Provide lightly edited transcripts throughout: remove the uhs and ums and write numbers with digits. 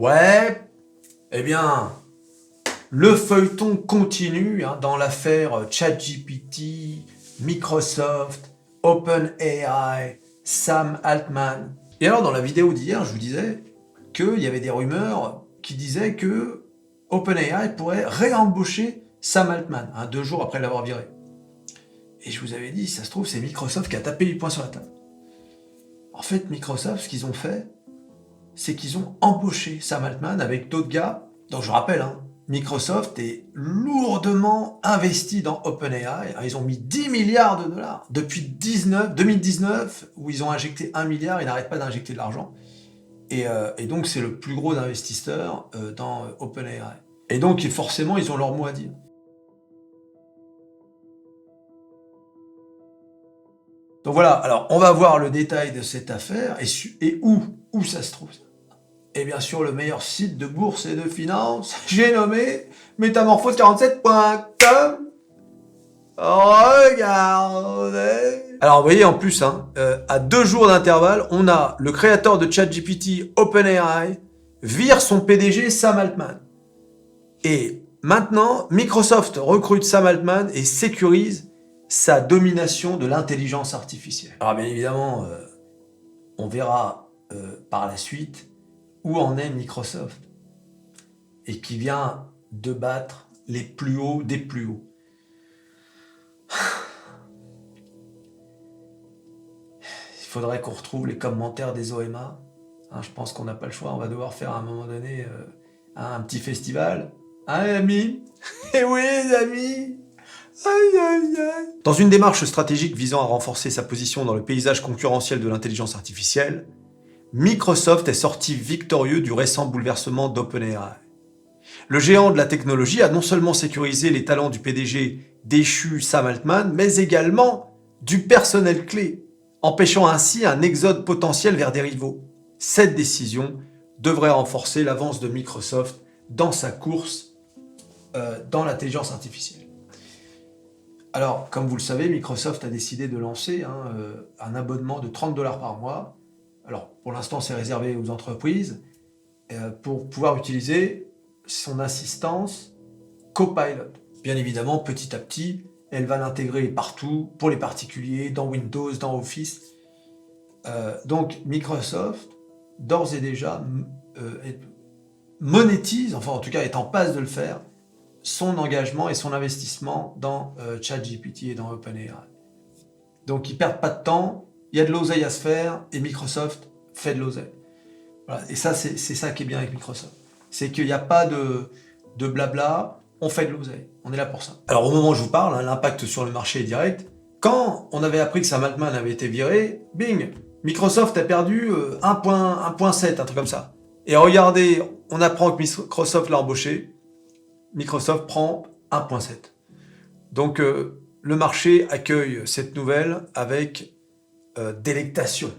Ouais, eh bien, le feuilleton continue dans l'affaire ChatGPT, Microsoft, OpenAI, Sam Altman. Et alors, dans la vidéo d'hier, je vous disais qu'il y avait des rumeurs qui disaient que OpenAI pourrait réembaucher Sam Altman, 2 jours après l'avoir viré. Et je vous avais dit, ça se trouve, c'est Microsoft qui a tapé du poing sur la table. En fait, Microsoft, ce qu'ils ont fait, c'est qu'ils ont embauché Sam Altman avec d'autres gars. Donc je rappelle, Microsoft est lourdement investi dans OpenAI. Ils ont mis 10 milliards de dollars depuis 2019, où ils ont injecté 1 milliard, ils n'arrêtent pas d'injecter de l'argent. Et donc c'est le plus gros investisseur dans OpenAI. Et donc forcément, ils ont leur mot à dire. Donc voilà, alors on va voir le détail de cette affaire et où ça se trouve. Et bien sûr, le meilleur site de bourse et de finance, j'ai nommé métamorphose47.com. Regardez. Alors, vous voyez, en plus, à 2 jours d'intervalle, on a le créateur de ChatGPT, OpenAI, vire son PDG Sam Altman. Et maintenant, Microsoft recrute Sam Altman et sécurise sa domination de l'intelligence artificielle. Alors, bien évidemment, on verra par la suite où en est Microsoft et qui vient de battre les plus hauts des plus hauts. Il faudrait qu'on retrouve les commentaires des OMA. Je pense qu'on n'a pas le choix. On va devoir faire à un moment donné un petit festival. Les amis? Eh oui, les amis! Aïe, aïe, aïe. Dans une démarche stratégique visant à renforcer sa position dans le paysage concurrentiel de l'intelligence artificielle, Microsoft est sorti victorieux du récent bouleversement d'OpenAI. Le géant de la technologie a non seulement sécurisé les talents du PDG déchu Sam Altman, mais également du personnel clé, empêchant ainsi un exode potentiel vers des rivaux. Cette décision devrait renforcer l'avance de Microsoft dans sa course dans l'intelligence artificielle. Alors, comme vous le savez, Microsoft a décidé de lancer un abonnement de 30 $ par mois. Alors, pour l'instant, c'est réservé aux entreprises pour pouvoir utiliser son assistance Copilot. Bien évidemment, petit à petit, elle va l'intégrer partout, pour les particuliers, dans Windows, dans Office. Donc, Microsoft, d'ores et déjà, monétise, enfin en tout cas est en passe de le faire, son engagement et son investissement dans ChatGPT et dans OpenAI. Donc, ils ne perdent pas de temps, il y a de l'oseille à se faire, et Microsoft fait de l'oseille. Voilà. Et ça, c'est ça qui est bien avec Microsoft. C'est qu'il n'y a pas de blabla, on fait de l'oseille. On est là pour ça. Alors, au moment où je vous parle, l'impact sur le marché est direct. Quand on avait appris que Sam Altman avait été viré, bing, Microsoft a perdu 1.7, un truc comme ça. Et regardez, on apprend que Microsoft l'a embauché. Microsoft prend 1.7. Donc, le marché accueille cette nouvelle avec délectation.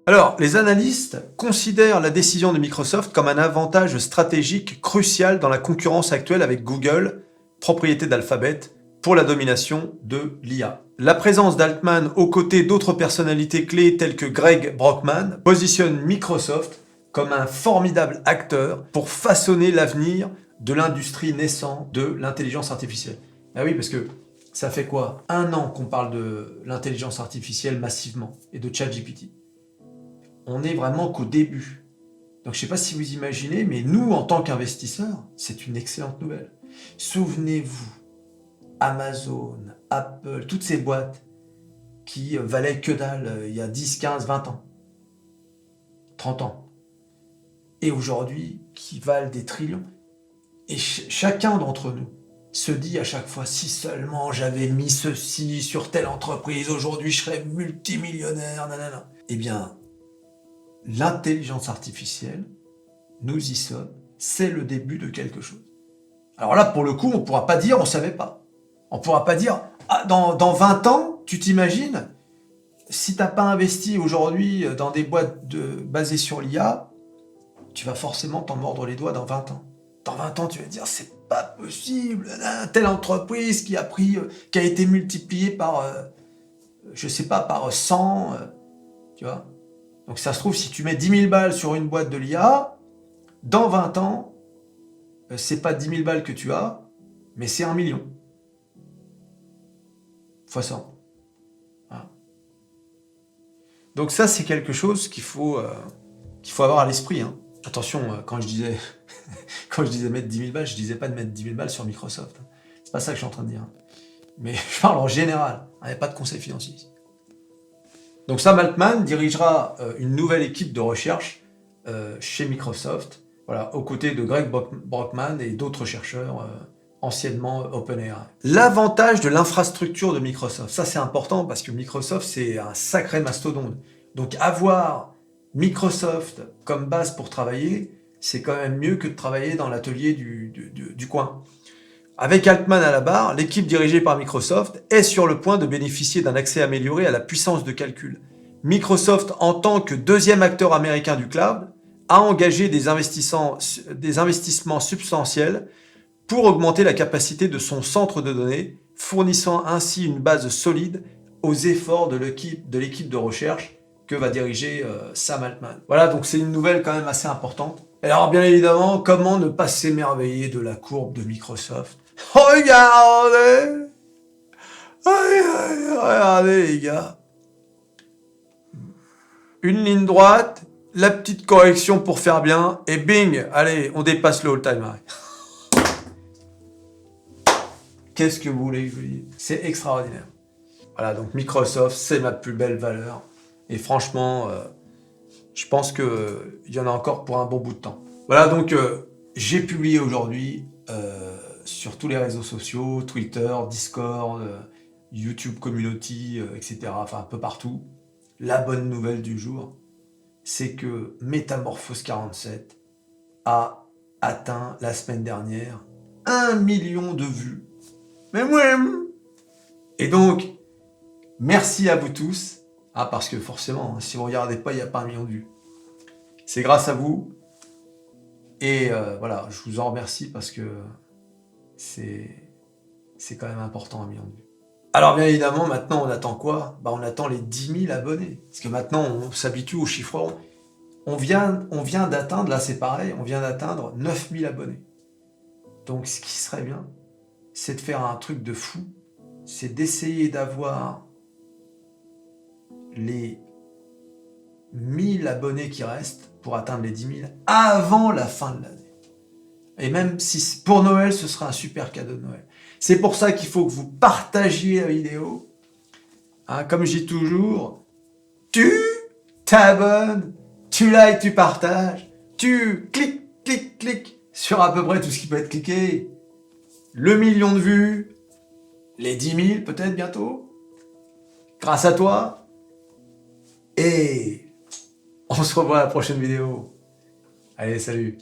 Alors, les analystes considèrent la décision de Microsoft comme un avantage stratégique crucial dans la concurrence actuelle avec Google, propriété d'Alphabet, pour la domination de l'IA. La présence d'Altman aux côtés d'autres personnalités clés telles que Greg Brockman positionne Microsoft comme un formidable acteur pour façonner l'avenir de l'industrie naissante de l'intelligence artificielle. Ah oui, parce que ça fait quoi? 1 an qu'on parle de l'intelligence artificielle massivement et de ChatGPT. On n'est vraiment qu'au début. Donc je ne sais pas si vous imaginez, mais nous, en tant qu'investisseurs, c'est une excellente nouvelle. Souvenez-vous, Amazon, Apple, toutes ces boîtes qui valaient que dalle il y a 10, 15, 20 ans, 30 ans, et aujourd'hui qui valent des trillions. Et chacun d'entre nous se dit à chaque fois, si seulement j'avais mis ceci sur telle entreprise, aujourd'hui je serais multimillionnaire, nanana. Eh bien, l'intelligence artificielle, nous y sommes, c'est le début de quelque chose. Alors là, pour le coup, on ne pourra pas dire on ne savait pas. On ne pourra pas dire, dans 20 ans, tu t'imagines, si tu n'as pas investi aujourd'hui dans des boîtes basées sur l'IA, tu vas forcément t'en mordre les doigts dans 20 ans. Dans 20 ans, tu vas te dire, c'est pas possible, telle entreprise qui a été multipliée par, je sais pas, par 100, Tu vois? Donc ça se trouve, si tu mets 10 000 balles sur une boîte de l'IA, dans 20 ans, c'est pas 10 000 balles que tu as, mais c'est 1 million. Fois 100. Voilà. Donc ça, c'est quelque chose qu'il faut avoir à l'esprit. Hein. Attention, quand je disais mettre 10 000 balles, je disais pas de mettre 10 000 balles sur Microsoft. C'est pas ça que je suis en train de dire. Mais je parle en général. Il n'y a pas de conseil financier ici. Donc Sam Altman dirigera une nouvelle équipe de recherche chez Microsoft, voilà, aux côtés de Greg Brockman et d'autres chercheurs anciennement OpenAI. L'avantage de l'infrastructure de Microsoft, ça c'est important parce que Microsoft c'est un sacré mastodonte. Donc avoir Microsoft comme base pour travailler, c'est quand même mieux que de travailler dans l'atelier du coin. Avec Altman à la barre, l'équipe dirigée par Microsoft est sur le point de bénéficier d'un accès amélioré à la puissance de calcul. Microsoft, en tant que deuxième acteur américain du cloud, a engagé des investissements substantiels pour augmenter la capacité de son centre de données, fournissant ainsi une base solide aux efforts de l'équipe de recherche que va diriger Sam Altman. Voilà, donc c'est une nouvelle quand même assez importante. Alors bien évidemment, comment ne pas s'émerveiller de la courbe de Microsoft? Regardez! Regardez les gars. Une ligne droite, la petite correction pour faire bien, et bing, allez, on dépasse le all-time high. Qu'est-ce que vous voulez que je vous dise? C'est extraordinaire. Voilà, donc Microsoft, c'est ma plus belle valeur. Et franchement, je pense qu'il y en a encore pour un bon bout de temps. Voilà, donc j'ai publié aujourd'hui sur tous les réseaux sociaux, Twitter, Discord, YouTube Community, etc., enfin un peu partout. La bonne nouvelle du jour, c'est que Métamorphose 47 a atteint la semaine dernière 1 million de vues. Mais ouais. Et donc, merci à vous tous. Ah, parce que forcément, si vous ne regardez pas, il n'y a pas 1 million de vues. C'est grâce à vous. Et voilà, je vous en remercie parce que c'est quand même important 1 million de vues. Alors bien évidemment, maintenant on attend quoi? On attend les 10 000 abonnés. Parce que maintenant on s'habitue aux chiffres ronds. On vient d'atteindre, là c'est pareil, on vient d'atteindre 9 000 abonnés. Donc ce qui serait bien, c'est de faire un truc de fou. C'est d'essayer d'avoir les 1000 abonnés qui restent pour atteindre les 10 000 avant la fin de l'année. Et même si pour Noël, ce sera un super cadeau de Noël. C'est pour ça qu'il faut que vous partagiez la vidéo. Hein, comme je dis toujours, tu t'abonnes, tu likes, tu partages, tu cliques sur à peu près tout ce qui peut être cliqué. Le 1 million de vues, les 10 000 peut-être bientôt, grâce à toi. Et on se revoit à la prochaine vidéo. Allez, salut!